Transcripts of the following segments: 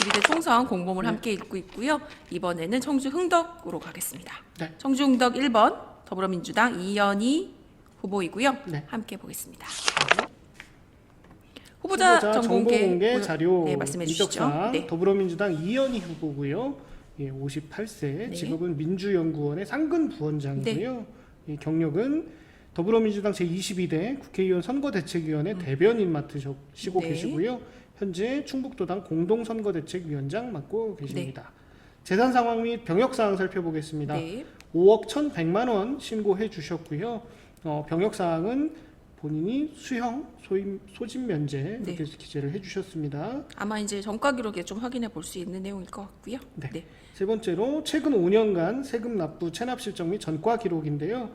구리대 총선 공보물 함께 읽고 있고요. 이번에는 청주 흥덕으로 가겠습니다. 네. 청주 흥덕 1번 더불어민주당 이현희 후보이고요. 네. 함께 보겠습니다. 후보자 정보 공개 자료 네, 말씀해 주시죠. 인적사항 네. 더불어민주당 이현희 후보고요. 예, 58세, 네. 직업은 민주연구원의 상근 부원장이고요. 예, 경력은 더불어민주당 제22대 국회의원 선거대책위원회 대변인 맡으시고 네. 계시고요. 현재 충북도당 공동선거대책위원장 맡고 계십니다. 재산 상황 및 병역 사항 살펴보겠습니다. 네. 5억 1,100만 원 신고해 주셨고요. 병역 사항은 본인이 수형, 소진 면제 네. 이렇게 기재를 해주셨습니다. 아마 이제 전과 기록에 좀 확인해 볼 수 있는 내용일 것 같고요. 네. 네. 세 번째로 최근 5년간 세금 납부 체납 실적 및 전과 기록인데요.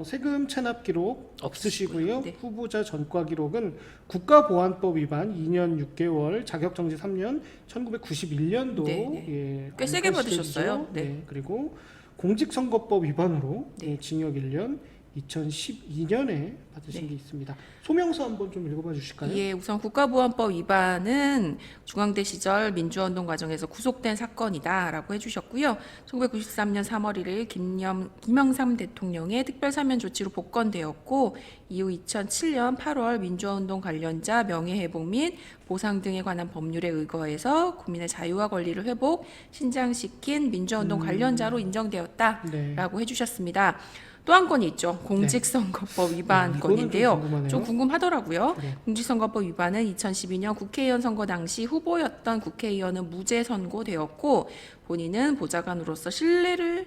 세금 체납 기록 없으시고요. 네. 후보자 전과 기록은 국가보안법 위반 2년 6개월, 자격정지 3년, 1991년도 네, 네. 예, 꽤 세게 알건 받으셨어요. 시절이죠. 네. 그리고 공직선거법 위반으로 네. 징역 1년, 2012년에 받으신 네. 게 있습니다. 소명서 한번 좀 읽어봐 주실까요? 예, 우선 국가보안법 위반은 중앙대 시절 민주화운동 과정에서 구속된 사건이다라고 해주셨고요. 1993년 3월 1일 김영삼 대통령의 특별사면 조치로 복권되었고 이후 2007년 8월 민주화운동 관련자 명예회복 및 보상 등에 관한 법률에 의거해서 국민의 자유와 권리를 회복, 신장시킨 민주화운동 관련자로 인정되었다라고 네. 해주셨습니다. 또 한 건이 있죠. 공직선거법 위반 이거는 건인데요. 좀 궁금하더라고요. 네. 공직선거법 위반은 2012년 국회의원 선거 당시 후보였던 국회의원은 무죄 선고되었고 본인은 보좌관으로서 신의를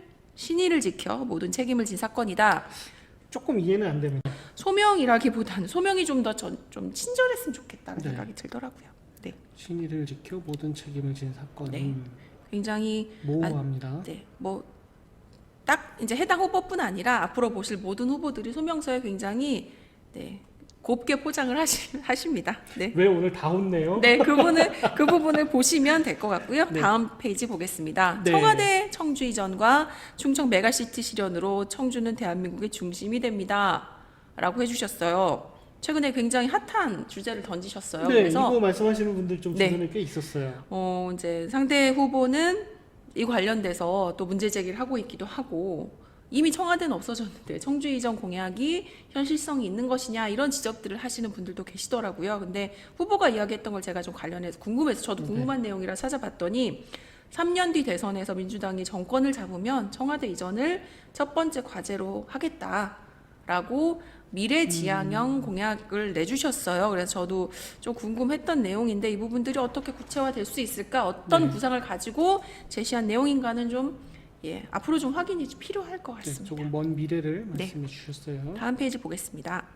지켜 모든 책임을 진 사건이다. 조금 이해는 안 됩니다. 소명이라기보다는 소명이 좀 더 좀 친절했으면 좋겠다는 네. 생각이 들더라고요. 네, 신의를 지켜 모든 책임을 진 사건. 네. 굉장히 모호합니다. 네, 뭐 딱 이제 해당 후보뿐 아니라 앞으로 보실 모든 후보들이 소명서에 굉장히 네, 곱게 포장을 하십니다. 네. 왜 오늘 다 혼내요? 네, 그 부분을 보시면 될 것 같고요. 네. 다음 페이지 보겠습니다. 네. 청와대 청주 이전과 충청 메가시티 실현으로 청주는 대한민국의 중심이 됩니다.라고 해주셨어요. 최근에 굉장히 핫한 주제를 던지셨어요. 네, 그래서 이거 말씀하시는 분들 좀 네. 주변에 꽤 있었어요. 이제 상대 후보는 이 관련돼서 또 문제 제기를 하고 있기도 하고 이미 청와대는 없어졌는데 청주 이전 공약이 현실성이 있는 것이냐 이런 지적들을 하시는 분들도 계시더라고요. 근데 후보가 이야기했던 걸 제가 좀 관련해서 궁금해서 저도 궁금한 내용이라 찾아봤더니 3년 뒤 대선에서 민주당이 정권을 잡으면 청와대 이전을 첫 번째 과제로 하겠다라고 미래지향형 공약을 내주셨어요. 그래서 저도 좀 궁금했던 내용인데 이 부분들이 어떻게 구체화될 수 있을까? 어떤 구상을 가지고 제시한 내용인가는 좀 앞으로 좀 확인이 필요할 것 네, 같습니다. 조금 먼 미래를 네. 말씀해 주셨어요. 다음 페이지 보겠습니다.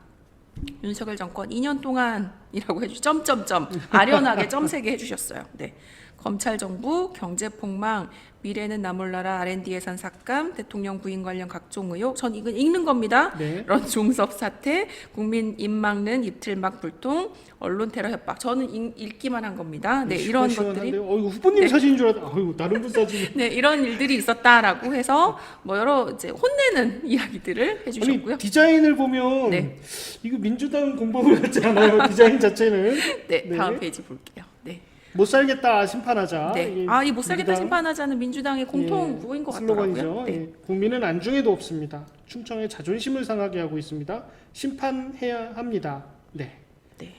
윤석열 정권 2년 동안이라고 점점점 아련하게 점 3개 해주셨어요. 네. 검찰 정부, 경제 폭망, 미래는 나 몰라라 R&D 예산 삭감, 대통령 부인 관련 각종 의혹. 전 이건 읽는 겁니다. 네. 런 중섭 사태, 국민 입 막는 입틀막 불통, 언론 테러 협박. 저는 읽기만 한 겁니다. 네, 이런 것들이 이거 후보님 네. 사진인 줄 알았다. 다른 분 사진. 네, 이런 일들이 있었다라고 해서 뭐 여러 이제 혼내는 이야기들을 해주셨고요. 아니, 디자인을 보면 네. 이거 민주당 공보물 같지 않아요? 디자인 자체는. 네, 다음 네. 페이지 볼게요. 네. 못 살겠다 심판하자. 네. 이 못 살겠다 민주당, 심판하자는 민주당의 공통 구호인 것 슬로건이죠. 같더라고요. 네. 예, 국민은 안중에도 없습니다. 충청의 자존심을 상하게 하고 있습니다. 심판해야 합니다. 네. 네.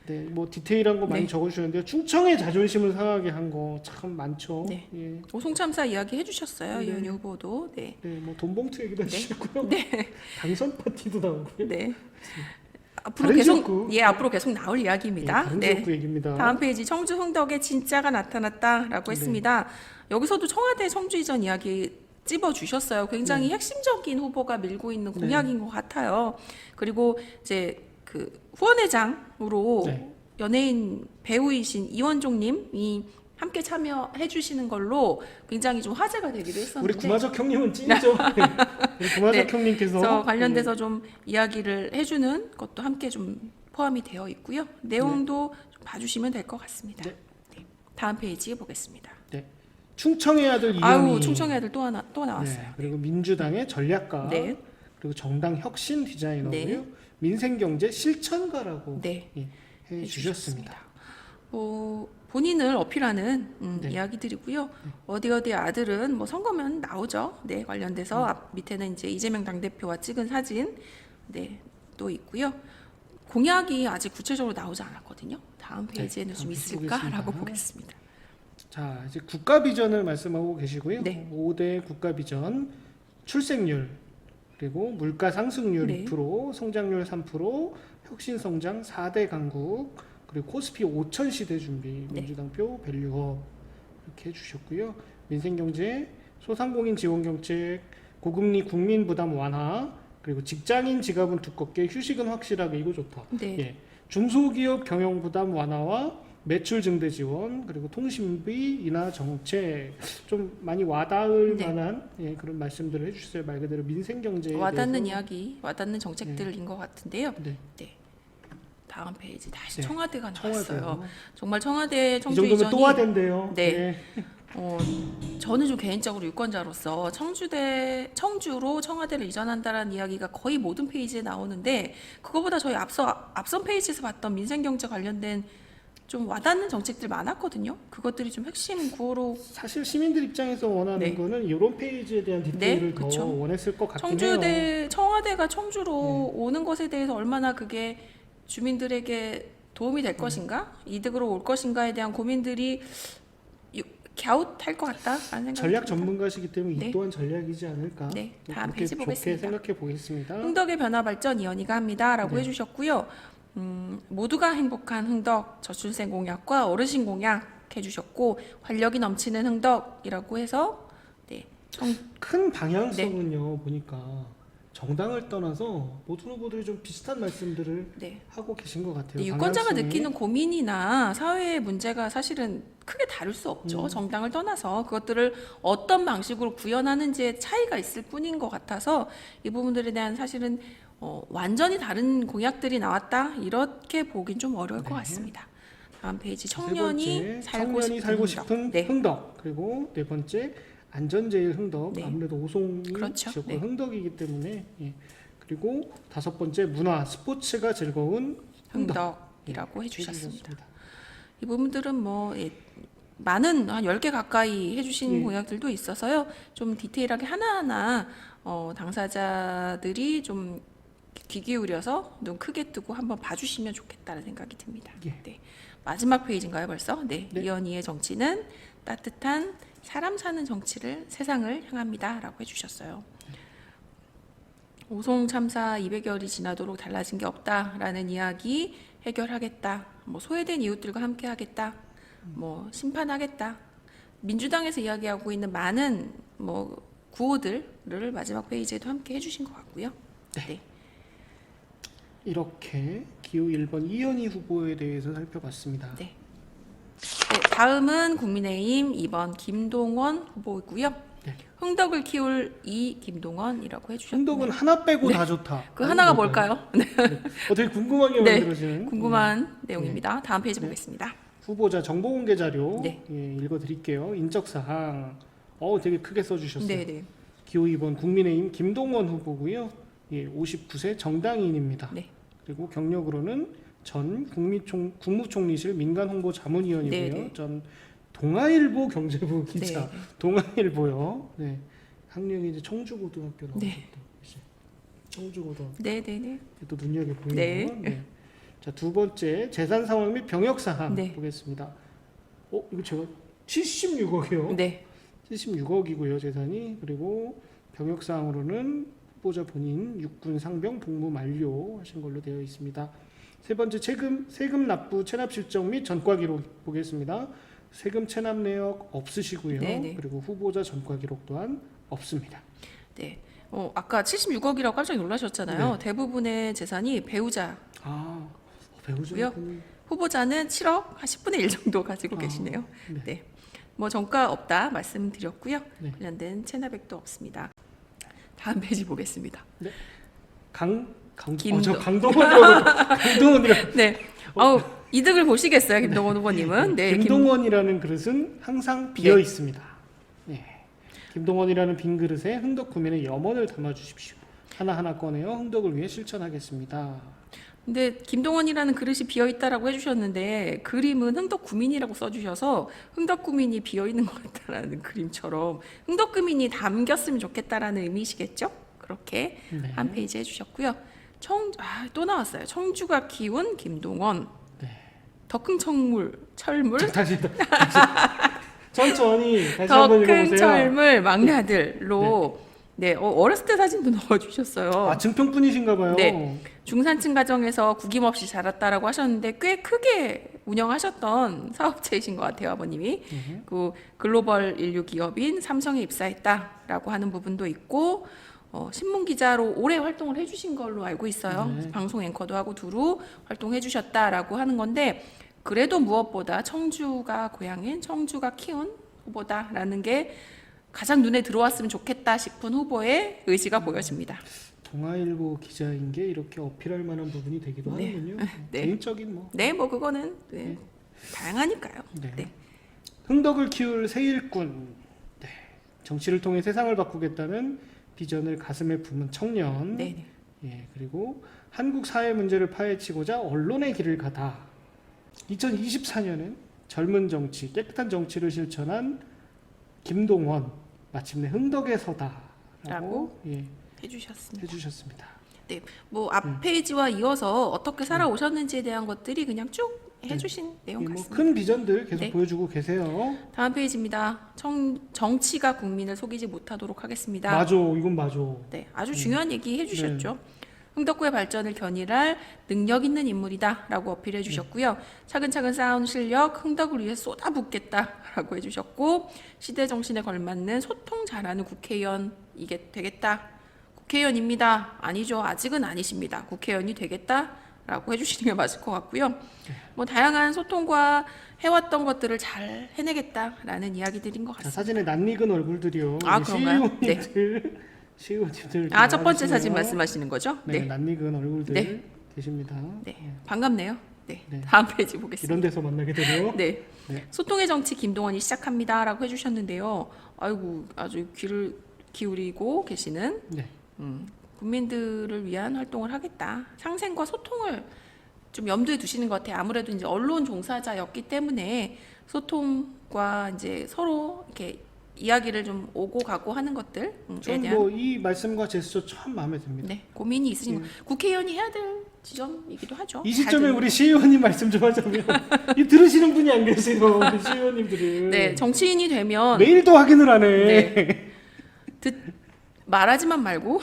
네, 뭐 디테일한 거 많이 네. 적어주셨는데요. 충청의 자존심을 상하게 한 거 참 많죠. 네. 예. 오송참사 이야기 해주셨어요. 네. 이현희 후보도. 네. 네, 뭐 돈봉투 얘기도 네. 해주셨고요. 네. 당선 파티도 나오고요. 네. 앞으로 다른 계속 지역구. 앞으로 계속 나올 이야기입니다. 다른 네. 지역구 얘기입니다. 다음 페이지 청주 흥덕의 진짜가 나타났다라고 했습니다. 여기서도 청와대 청주 이전 이야기 찝어 주셨어요. 굉장히 핵심적인 후보가 밀고 있는 공약인 것 같아요. 그리고 이제 그 후원회장으로 네. 연예인 배우이신 이원종님이 함께 참여해 주시는 걸로 굉장히 좀 화제가 되기도 했었는데 우리 구마적 형님은 찐이죠. 우리 구마적 네. 형님께서 그래서 관련돼서 좀 이야기를 해주는 것도 함께 좀 포함이 되어 있고요. 내용도 좀 봐주시면 될 것 같습니다. 네. 네. 다음 페이지 보겠습니다. 네. 충청의 아들 이현희. 아우 충청의 아들 또 나왔어요. 네. 그리고 민주당의 전략가. 네. 그리고 정당 혁신 디자이너고요. 네. 민생경제 실천가라고 네. 해 주셨습니다. 본인을 어필하는 네. 이야기들이고요. 어디 아들은 뭐 선거면 나오죠. 네, 관련돼서 앞 밑에는 이제 이재명 당대표와 찍은 사진 네, 또 있고요. 공약이 아직 구체적으로 나오지 않았거든요. 다음 페이지에는 네, 좀 다음 페이지 있을까라고 보겠습니다. 보겠습니다. 자, 이제 국가 비전을 말씀하고 계시고요. 네. 5대 국가 비전, 출생률, 그리고 물가 상승률 네. 2%, 성장률 3%, 혁신 성장 4대 강국, 그리고 코스피 5천 시대 준비, 네. 민주당표 밸류업 이렇게 해주셨고요. 민생경제, 소상공인 지원 정책, 고금리 국민 부담 완화, 그리고 직장인 지갑은 두껍게, 휴식은 확실하게, 이거 좋다. 네. 예. 중소기업 경영 부담 완화와 매출 증대 지원, 그리고 통신비 인하 정책, 좀 많이 와닿을 네. 만한 그런 말씀들을 해주셨어요. 말 그대로 민생 경제에 와닿는 대해서. 이야기, 와닿는 정책들인 것 같은데요. 네. 네. 다음 페이지 다시 네. 청와대가 나왔어요. 청와대요. 정말 청와대 이 청주 정도면 이전이 또 와댄대요. 네. 저는 좀 개인적으로 유권자로서 청주로 청와대를 이전한다라는 이야기가 거의 모든 페이지에 나오는데 그거보다 저희 앞선 페이지에서 봤던 민생경제 관련된 좀 와닿는 정책들 많았거든요. 그것들이 좀 핵심 구호로 사실 시민들 입장에서 원하는 네. 거는 이런 페이지에 대한 디테일을 네, 더 그쵸. 원했을 것 같긴 해요. 청와대가 청주로 오는 것에 대해서 얼마나 그게 주민들에게 도움이 될 것인가, 이득으로 올 것인가에 대한 고민들이 갸웃할 것 같다라는 생각이 전략 듭니다. 전문가시기 때문에 네. 이 또한 전략이지 않을까. 네, 다음 그렇게 페이지 좋게 보겠습니다. 생각해 보겠습니다. 흥덕의 변화 발전 이현이가 합니다라고 네. 해주셨고요. 모두가 행복한 흥덕 저출생 공약과 어르신 공약 해주셨고 활력이 넘치는 흥덕이라고 해서 네, 큰 방향성은요 보니까 정당을 떠나서 모든 후보들이 좀 비슷한 말씀들을 네. 하고 계신 것 같아요. 네, 유권자가 방향성이. 느끼는 고민이나 사회의 문제가 사실은 크게 다를 수 없죠. 정당을 떠나서 그것들을 어떤 방식으로 구현하는지에 차이가 있을 뿐인 것 같아서 이 부분들에 대한 사실은 완전히 다른 공약들이 나왔다 이렇게 보긴 좀 어려울 것 네. 같습니다. 다음 페이지 세 청년이 번째, 살고 청년이 싶은 네. 흥덕. 그리고 네 번째 안전제일 흥덕. 네. 아무래도 오송이 그렇죠. 지역구 네. 흥덕이기 때문에 그리고 다섯 번째 문화 스포츠가 즐거운 흥덕이라고 예, 해주셨습니다. 이 부분들은 뭐 많은 한 10개 가까이 해주신 예. 공약들도 있어서요. 좀 디테일하게 하나하나 당사자들이 좀 귀 기울여서 눈 크게 뜨고 한번 봐주시면 좋겠다는 생각이 듭니다. 예. 네. 마지막 페이지인가요 벌써? 네. 네. 이현희의 정치는 따뜻한 사람 사는 정치를 세상을 향합니다라고 해주셨어요. 오송 참사 200여일이 지나도록 달라진 게 없다라는 이야기 해결하겠다. 뭐 소외된 이웃들과 함께하겠다. 뭐 심판하겠다. 민주당에서 이야기하고 있는 많은 뭐 구호들을 마지막 페이지에도 함께 해주신 것 같고요. 네. 이렇게 기호 1번 이현희 후보에 대해서 살펴봤습니다. 네. 네, 다음은 국민의힘 2번 김동원 후보이고요. 네. 흥덕을 키울 이 김동원이라고 해주셨네요. 흥덕은 하나 빼고 다 좋다. 그 하나가 뭘까요? 네. 되게 궁금하게 네, 만들어지는 궁금한 내용입니다. 다음 페이지 네. 보겠습니다. 후보자 정보 공개 자료 네. 읽어드릴게요. 인적 사항 되게 크게 써주셨어요. 네, 네. 기호 2번 국민의힘 김동원 후보고요. 59세 정당인입니다. 네. 그리고 경력으로는 전 국무총리실 민간홍보자문위원이고요. 네, 네. 전 동아일보 경제부 기자, 네. 동아일보요. 네. 학력이 이제 청주고등학교 나오셨다. 네. 청주고등학교. 네, 네, 네. 또 눈여겨 보이네요. 네. 네. 자, 두 번째 재산 상황 및 병역 사항 네. 보겠습니다. 이거 제가 76억이요. 네. 76억이고요, 재산이. 그리고 병역 사항으로는 후보자 본인 육군 상병 복무 만료하신 걸로 되어 있습니다. 세 번째 세금 납부 체납 실적 및 전과 기록 보겠습니다. 세금 체납 내역 없으시고요. 네네. 그리고 후보자 전과 기록 또한 없습니다. 네. 아까 76억이라고 깜짝 놀라셨잖아요. 네. 대부분의 재산이 배우자. 배우자 후보자는 7억 한 10분의 1 정도 가지고 계시네요. 네. 네. 뭐 전가 없다 말씀드렸고요. 네. 관련된 체납액도 없습니다. 다음 페이지 보겠습니다. 강동원이라고. 네. 이득을 보시겠어요, 김동원 후보님은? 네. 김동원이라는 그릇은 항상 비어 있습니다. 네. 김동원이라는 빈 그릇에 흥덕 구면의 염원을 담아 주십시오. 하나하나 꺼내어 흥덕을 위해 실천하겠습니다. 근데 김동원이라는 그릇이 비어 있다라고 해주셨는데 그림은 흥덕구민이라고 써주셔서 흥덕구민이 비어 있는 것 같다라는 그림처럼 흥덕구민이 담겼으면 좋겠다라는 의미시겠죠? 그렇게 네. 한 페이지 해주셨고요. 또 나왔어요. 청주가 키운 김동원. 네. 덕흥철물 철물 다시 천천히 다시 한번 읽어보세요. 덕흥철물 막내 아들로 네, 어렸을 때 사진도 넣어주셨어요. 아 증평분이신가 봐요. 네. 중산층 가정에서 구김없이 자랐다라고 하셨는데 꽤 크게 운영하셨던 사업체이신 것 같아요, 아버님이. 그 글로벌 인류 기업인 삼성에 입사했다라고 하는 부분도 있고 신문 기자로 오래 활동을 해주신 걸로 알고 있어요. 네. 방송 앵커도 하고 두루 활동해주셨다라고 하는 건데 그래도 무엇보다 청주가 고향인 청주가 키운 후보다라는 게 가장 눈에 들어왔으면 좋겠다 싶은 후보의 의지가 보여집니다. 동아일보 기자인 게 이렇게 어필할 만한 부분이 되기도 네. 하는군요. 네. 개인적인 뭐. 네, 뭐 그거는 다양하니까요. 네. 네. 흥덕을 키울 새 일꾼. 네. 정치를 통해 세상을 바꾸겠다는 비전을 가슴에 품은 청년. 네. 예, 그리고 한국 사회 문제를 파헤치고자 언론의 길을 가다. 2024년엔 젊은 정치, 깨끗한 정치를 실천한 김동원. 마침내 흥덕에 서다라고 해주셨습니다. 해주셨습니다. 네, 뭐 앞 페이지와 이어서 어떻게 살아오셨는지에 대한 것들이 그냥 쭉 해주신 내용 같습니다. 큰 비전들 계속 네. 보여주고 계세요. 다음 페이지입니다. 정치가 국민을 속이지 못하도록 하겠습니다. 맞아, 이건 맞아. 네, 아주 중요한 얘기 해주셨죠. 흥덕구의 발전을 견인할 능력 있는 인물이다라고 어필해 주셨고요. 차근차근 쌓아온 실력 흥덕을 위해 쏟아붓겠다라고 해주셨고 시대 정신에 걸맞는 소통 잘하는 국회의원 이게 되겠다. 국회의원입니다. 아니죠. 아직은 아니십니다. 국회의원이 되겠다라고 해주시는 게 맞을 것 같고요. 뭐 다양한 소통과 해왔던 것들을 잘 해내겠다라는 이야기들인 것 자, 같습니다. 사진에 낯익은 얼굴들이요. 아, 그런가요? 시의원님들. 첫 번째 사진 말씀하시는 거죠? 네, 낯익은 얼굴들 네. 계십니다. 네, 반갑네요. 네, 네. 다음 페이지 보겠습니다. 이런 데서 만나게 되네요. 네. 네. 소통의 정치 김동원이 시작합니다라고 해주셨는데요. 아이고 아주 귀를 기울이고 계시는 네. 국민들을 위한 활동을 하겠다. 상생과 소통을 좀 염두에 두시는 것 같아요. 아무래도 이제 언론 종사자였기 때문에 소통과 이제 서로 이렇게 이야기를 좀 오고 가고 하는 것들에 저는 대한 뭐이 말씀과 제스처 참 마음에 듭니다. 네, 고민이 있으신 국회의원이 해야 될 지점이기도 하죠. 이 시점에 우리 시의원님 말씀 좀 하자면 이 들으시는 분이 안 계세요. 우리 시의원님들은. 네, 정치인이 되면 매일도 확인을 하네. 네. 말하지만 말고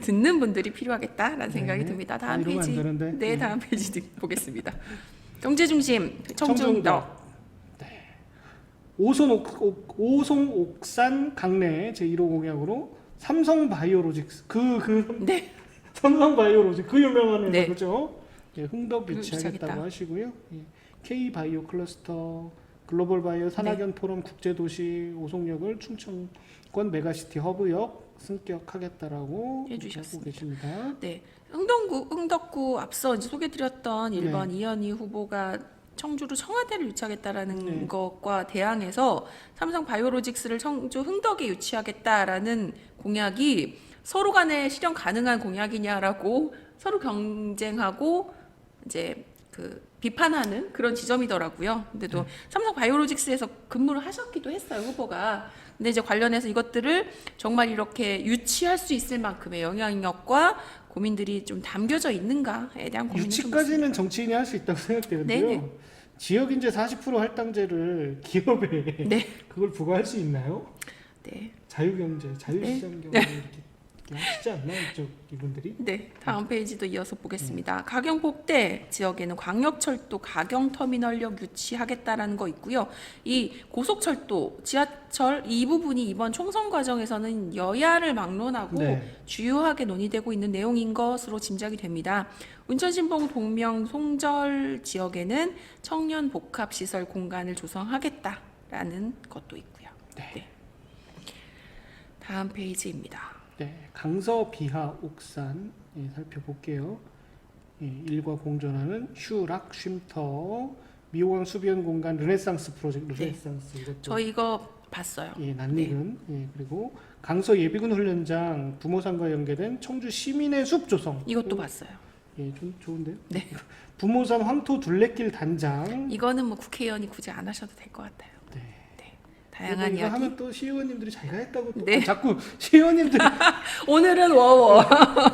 듣는 분들이 필요하겠다라는 생각이 듭니다. 다음 이러면 페이지. 안 되는데. 네, 다음 페이지 보겠습니다. 경제 중심 청중덕. 청중덕. 네. 오송옥산 강내 제1호 공약으로 삼성바이오로직스 네. 삼성바이오로직스 그 유명한 회사 네. 그죠? 예, 흥덕 유치하겠다고 유치하겠다. 하시고요. 예. K바이오 클러스터 글로벌 바이오 산학연 포럼 국제도시 오송역을 충청권 메가시티 허브역 승격하겠다라고 해주셨습니다. 하고 계십니다. 네. 흥덕구 앞서 이제 소개드렸던 1번 네. 이현희 후보가 청주로 청와대를 유치하겠다라는 네. 것과 대항해서 삼성 바이오로직스를 청주 흥덕에 유치하겠다라는 공약이 서로 간에 실현 가능한 공약이냐라고 서로 경쟁하고 이제 그 비판하는 그런 지점이더라고요. 근데도 삼성 바이오로직스에서 근무를 하셨기도 했어요, 후보가. 근데 이제 관련해서 이것들을 정말 이렇게 유치할 수 있을 만큼의 영향력과 고민들이 좀 담겨져 있는가에 대한 고민이 좀 유치까지는 정치인이 할 수 있다고 생각되는데요. 네네. 지역 인재 40% 할당제를 기업에 네. 그걸 부과할 수 있나요? 네. 자유경제, 자유시장 경제 이렇게 하시지 않나 이쪽 이분들이? 네, 다음 페이지도 이어서 보겠습니다. 가경폭대 지역에는 광역철도 가경터미널역 유치하겠다라는 거 있고요. 이 고속철도, 지하철 이 부분이 이번 총선 과정에서는 여야를 막론하고 네. 주요하게 논의되고 있는 내용인 것으로 짐작이 됩니다. 운천신봉 동명 송절 지역에는 청년 복합시설 공간을 조성하겠다라는 것도 있고요. 네. 다음 페이지입니다. 네, 강서 비하 옥산 살펴볼게요. 일과 공존하는 휴락 쉼터 미호강 수변 공간 르네상스 프로젝트 르네상스 이것도 저희 이거 봤어요. 낯익은 그리고 강서 예비군 훈련장 부모상과 연계된 청주 시민의 숲 조성 이것도 봤어요. 예, 좀 좋은데요. 네. 부모산 황토 둘레길 단장. 이거는 뭐 국회의원이 굳이 안 하셔도 될 것 같아요. 네. 다양한 이거 이야기. 하면 또 시의원님들이 자기가 했다고 또 네. 자꾸 시의원님들 오늘은 워워.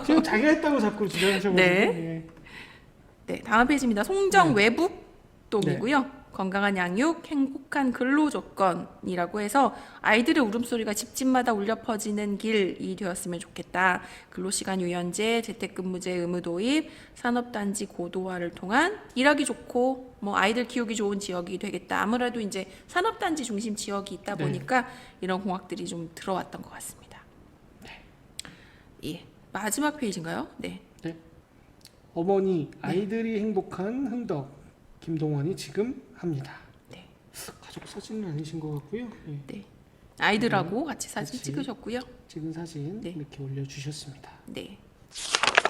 지금 자기가 했다고 자꾸 주장하셔가지고. 네. 예. 네, 다음 페이지입니다. 송정 네. 외북동이고요. 건강한 양육, 행복한 근로 조건이라고 해서 아이들의 울음소리가 집집마다 울려 퍼지는 길이 되었으면 좋겠다. 근로시간 유연제, 재택근무제 의무 도입, 산업단지 고도화를 통한 일하기 좋고 뭐 아이들 키우기 좋은 지역이 되겠다. 아무래도 이제 산업단지 중심 지역이 있다 네. 보니까 이런 공약들이 좀 들어왔던 것 같습니다. 예, 마지막 페이지인가요? 네. 어머니 아이들이 행복한 흥덕 김동원이 지금 합니다. 네. 가족 사진은 아니신 것 같고요. 예. 네. 아이들하고 같이 사진 같이. 찍으셨고요. 찍은 사진 네. 이렇게 올려주셨습니다. 네.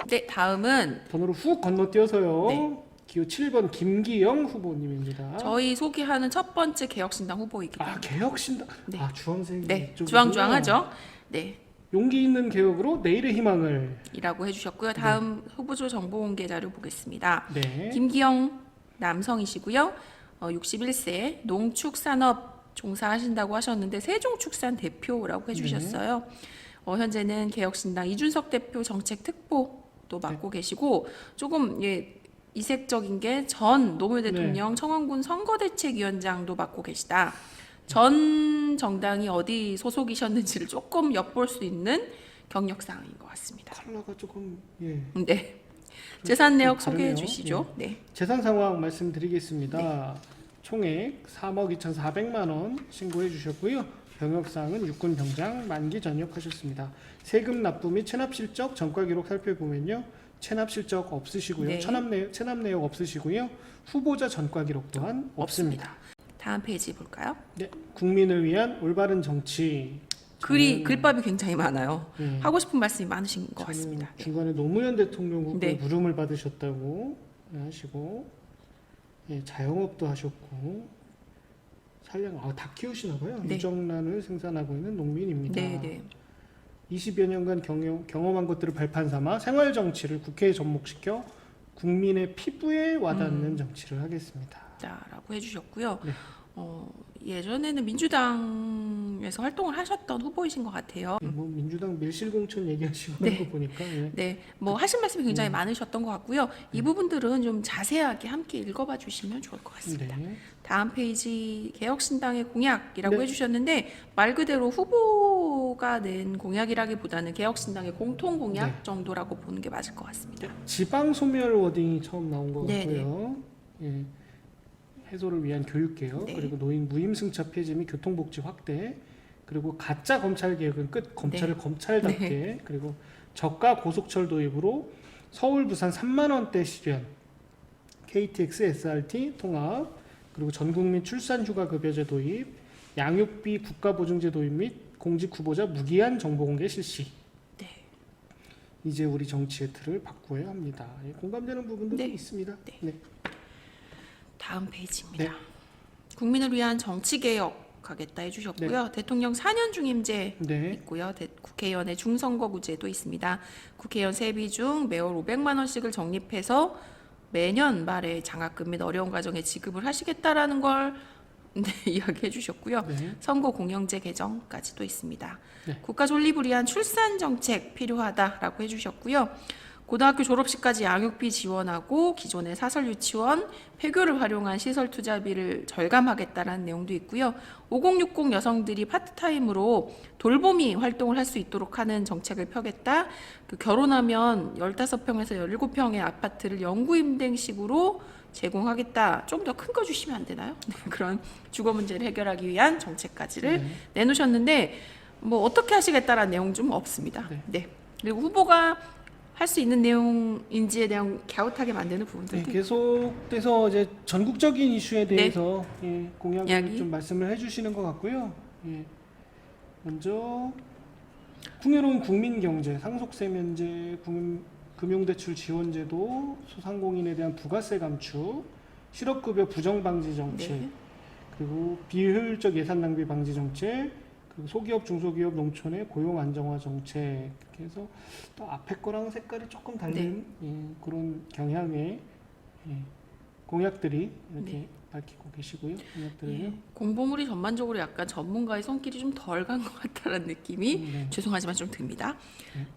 네, 다음은 번호를 훅 건너뛰어서요. 네. 기호 7번 김기영 후보님입니다. 저희 소개하는 첫 번째 개혁신당 후보이기 아 때문에. 개혁신당. 네. 아 주황색. 네, 이쪽이구나. 주황주황하죠. 네, 용기 있는 개혁으로 내일의 희망을. 이라고 해주셨고요. 다음 후보조 정보 공개 자료 보겠습니다. 네. 김기영 남성이시고요. 61세 농축산업 종사하신다고 하셨는데 세종축산 대표라고 해주셨어요. 현재는 개혁신당 이준석 대표 정책특보도 맡고 계시고 조금 이색적인 게 전 노무현 대통령 청원군 선거대책위원장도 맡고 계시다. 전 정당이 어디 소속이셨는지를 조금 엿볼 수 있는 경력사항인 것 같습니다. 컬러가 조금 예. 네. 재산 내역 다르네요. 소개해 주시죠. 네. 재산 상황 말씀드리겠습니다. 총액 3억 2,400만 원 신고해 주셨고요. 병역 사항은 육군 병장 만기 전역하셨습니다. 세금 납부 및 체납 실적 전과 기록 살펴보면요. 체납 실적 없으시고요. 네. 체납 내역 없으시고요. 후보자 전과 기록 또한 없습니다. 다음 페이지 볼까요? 네, 국민을 위한 올바른 정치. 글밥이 굉장히 많아요. 예, 하고 싶은 말씀이 많으신 것 저는 같습니다. 네. 중간에 노무현 대통령 후보에 네. 물음을 받으셨다고 하시고, 예, 자영업도 하셨고, 닭 키우시나 봐요. 네. 유정란을 생산하고 있는 농민입니다. 네, 네. 20여 년간 경험한 것들을 발판 삼아 생활 정치를 국회에 접목시켜 국민의 피부에 와닿는 정치를 하겠습니다. 라고 해주셨고요. 네. 예전에는 민주당에서 활동을 하셨던 후보이신 것 같아요. 예, 뭐 민주당 밀실공천 얘기하시고 네. 하는 거 보니까 예. 네, 뭐 하신 말씀이 굉장히 많으셨던 것 같고요. 이 부분들은 좀 자세하게 함께 읽어봐 주시면 좋을 것 같습니다. 네. 다음 페이지 개혁신당의 공약이라고 네. 해주셨는데 말 그대로 후보가 낸 공약이라기보다는 개혁신당의 공통 공약 네. 정도라고 보는 게 맞을 것 같습니다. 지방 소멸 워딩이 처음 나온 것 네, 같고요. 예. 해소를 위한 교육개혁, 네. 그리고 노인 무임승차 폐지 및 교통복지 확대, 그리고 가짜 검찰 개혁은 끝, 검찰을 검찰답게, 그리고 저가 고속철 도입으로 서울 부산 3만 원대 실현, KTX SRT 통합, 그리고 전국민 출산휴가급여제 도입, 양육비 국가보증제 도입 및 공직 후보자 무기한 정보 공개 실시. 네. 이제 우리 정치의 틀을 바꾸어야 합니다. 예, 공감되는 부분도 네. 있습니다. 네. 네. 다음 페이지입니다. 네. 국민을 위한 정치개혁 가겠다 해주셨고요. 대통령 4년 중임제 네. 있고요. 국회의원의 중선거구제도 있습니다. 국회의원 세비 중 매월 500만 원씩을 적립해서 매년 말에 장학금 및 어려운 가정에 지급을 하시겠다라는 걸 이야기해 주셨고요. 네. 선거 공영제 개정까지도 있습니다. 네. 국가 존립을 위한 출산 정책 필요하다라고 해주셨고요. 고등학교 졸업식까지 양육비 지원하고 기존의 사설 유치원, 폐교를 활용한 시설 투자비를 절감하겠다라는 내용도 있고요. 5060 여성들이 파트타임으로 돌보미 활동을 할 수 있도록 하는 정책을 펴겠다. 결혼하면 15평에서 17평의 아파트를 영구임대식으로 제공하겠다. 좀 더 큰 거 주시면 안 되나요? 그런 주거 문제를 해결하기 위한 정책까지를 내놓으셨는데 뭐 어떻게 하시겠다라는 내용 좀 없습니다. 네. 그리고 후보가 할 수 있는 내용인지에 대한 갸웃하게 만드는 부분들도 네, 계속돼서 이제 전국적인 이슈에 네. 대해서 공약을 이야기. 좀 말씀을 해주시는 것 같고요. 예. 먼저 풍요로운 국민경제, 상속세 면제, 금융대출 지원제도, 소상공인에 대한 부가세 감축, 실업급여 부정방지 정책, 네. 그리고 비효율적 예산 낭비 방지 정책, 그리고 소기업, 중소기업, 농촌의 고용 안정화 정책 이렇게 해서 또 앞에 거랑 색깔이 조금 다른 그런 경향의 공약들이 이렇게 밝히고 계시고요. 공약들은요. 예, 공보물이 전반적으로 약간 전문가의 손길이 좀 덜 간 것 같다는 느낌이 네. 죄송하지만 좀 듭니다.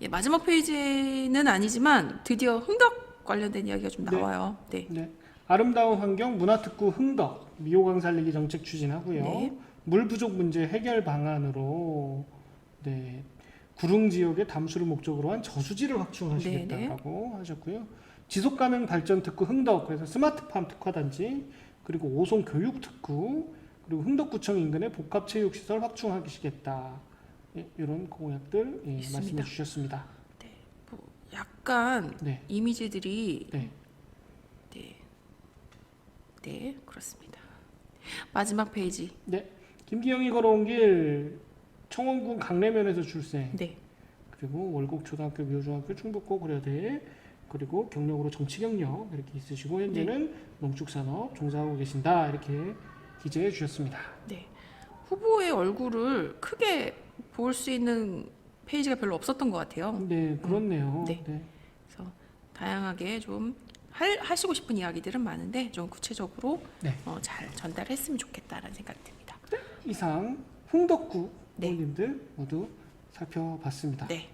예, 마지막 페이지는 아니지만 드디어 흥덕 관련된 이야기가 좀 네. 나와요. 네. 네. 아름다운 환경 문화특구 흥덕 미호강 살리기 정책 추진하고요. 네. 물 부족 문제 해결 방안으로 구릉 지역의 담수를 목적으로 한 저수지를 확충하시겠다라고 하셨고요. 지속 가능 발전 특구 흥덕 그래서 스마트팜 특화단지 그리고 오송 교육 특구 그리고 흥덕구청 인근의 복합 체육 시설 확충하시겠다. 이런 공약들 있습니다. 말씀해 주셨습니다. 뭐 약간 네. 이미지들이 네. 네, 그렇습니다. 마지막 페이지. 네. 김기영이 걸어온 길 청원군 강례면에서 출생. 네. 그리고 월곡 초등학교, 묘중학교, 충북고 고려대 그리고 경력으로 정치 경력 이렇게 있으시고 현재는 농축산업 종사하고 계신다 이렇게 기재해 주셨습니다. 네. 후보의 얼굴을 크게 볼 수 있는 페이지가 별로 없었던 것 같아요. 네, 그렇네요. 네. 그래서 다양하게 좀 하시고 싶은 이야기들은 많은데 좀 구체적으로 네. 잘 전달했으면 좋겠다라는 생각이 듭니다. 이상 흥덕구 네. 의원님들 모두 살펴봤습니다. 네.